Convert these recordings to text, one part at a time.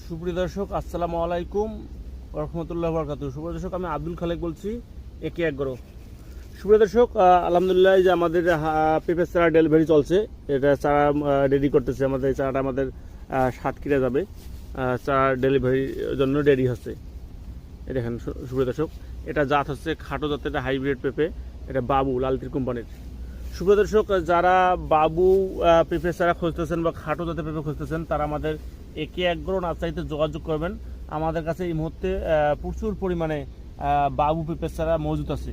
সুপ্রিয় দর্শক, আসসালামু আলাইকুম রহমতুল্লাহ বরকাতুহু। সুপ্রিয় দর্শক, আমি আব্দুল খালেক বলছি, একে একগরো। সুপ্রিয় দর্শক, আলহামদুলিল্লাহ যে আমাদের পেঁপের চারা ডেলিভারি চলছে। এটা চারা রেডি করতেছে, আমাদের চারাটা আমাদের সাতক্ষীরা যাবে, চারা ডেলিভারির জন্য রেডি হচ্ছে। এই দেখেন সুপ্রিয় দর্শক, এটা জাত হচ্ছে খাটো জাতের, এটা হাইব্রিড পেঁপে, এটা বাবু লালতির কোম্পানির। সুপ্রিয় দর্শক, যারা বাবু পেঁপে চারা খুঁজতেছেন বা খাটো জাতের পেঁপে খুঁজতেছেন, তারা আমাদের একে একগ্রো নার্সারিতে যোগাযোগ করবেন। আমাদের কাছে এই মুহূর্তে প্রচুর পরিমাণে বাবু পেঁপে চারা মজুদ আছে।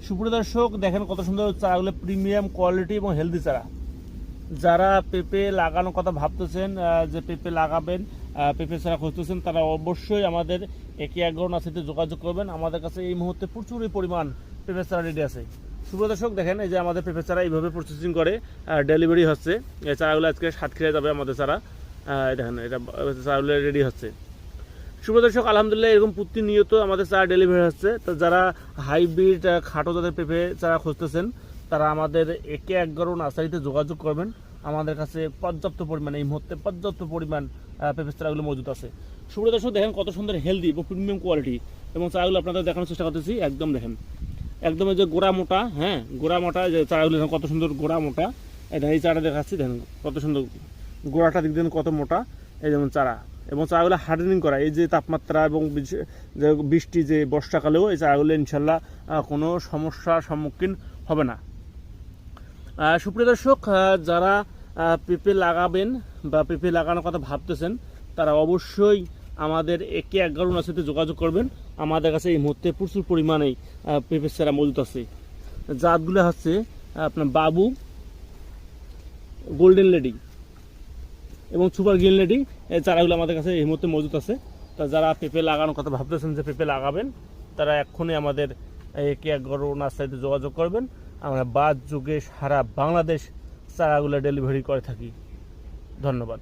সুপ্রিয় দর্শক, দেখেন কত সুন্দর চারাগুলো, প্রিমিয়াম কোয়ালিটি এবং হেলদি চারা। যারা পেঁপে লাগানোর কথা ভাবতেছেন, যে পেঁপে লাগাবেন, পেঁপে চারা খুঁজতেছেন, তারা অবশ্যই আমাদের একে একগ্রো নার্সারিতে যোগাযোগ করবেন। আমাদের কাছে এই মুহূর্তে প্রচুর পরিমাণ পেঁপে চারা রেডি আছে। সুপ্রিয় দর্শক, দেখেন এই যে আমাদের পেঁপে চারা এইভাবে প্রসেসিং করে ডেলিভারি হচ্ছে। এই চারাগুলো আজকে সাতক্ষীরা যাবে আমাদের চারা। দেখেন এটা চারাগুলো রেডি হচ্ছে। সুপ্রিয় দর্শক, আলহামদুলিল্লাহ এরকম প্রতিনিয়ত আমাদের চারা ডেলিভারি হচ্ছে। তো যারা হাইব্রিড খাটো জাতের পেঁপে চারা খুঁজতেছেন, তারা আমাদের একে একগ্রো নার্সারিতে যোগাযোগ করবেন। আমাদের কাছে পর্যাপ্ত পরিমাণ, এই মুহূর্তে পর্যাপ্ত পরিমাণ পেঁপে চারাগুলো মজুদ আছে। সুপ্রিয় দর্শক, দেখেন কত সুন্দর হেলদি এবং প্রিমিয়াম কোয়ালিটি, এবং চারাগুলো আপনাদের দেখানোর চেষ্টা করতেছি। একদম দেখেন, একদম এই যে গোড়া মোটা, হ্যাঁ গোড়া মোটা যে চারাগুলো, কত সুন্দর গোড়া মোটা। এই চারাটা দেখাচ্ছি, দেখেন কত সুন্দর গোড়াটা দিক দেন কত মোটা, এই যেমন চারা। এবং চারাগুলো হার্ডেনিং করা, এই যে তাপমাত্রা এবং বৃষ্টি, যে বর্ষাকালেও এই চারাগুলো ইনশাল্লাহ কোনো সমস্যার সম্মুখীন হবে না। সুপ্রিয় দর্শক, যারা পেঁপে লাগাবেন বা পেঁপে লাগানোর কথা ভাবতেছেন, তারা অবশ্যই আমাদের একে একগ্রো নার্সারিতে যোগাযোগ করবেন। আমাদের কাছে এই মুহূর্তে প্রচুর পরিমাণে পেঁপের চারা মজুদ আছে। জাতগুলো হচ্ছে আপনার বাবু, গোল্ডেন লেডি এবং সুপার গ্রিন লেডি। এই চারাগুলো আমাদের কাছে এই মুহূর্তে মজুদ আছে। তা যারা পেঁপে লাগানোর কথা ভাবতেছেন, যে পেঁপে লাগাবেন, তারা এক্ষুনি আমাদের একে একগ্রো নার্সারিতে যোগাযোগ করবেন। আমরা বাদ যুগে সারা বাংলাদেশ চারাগুলো ডেলিভারি করে থাকি। ধন্যবাদ।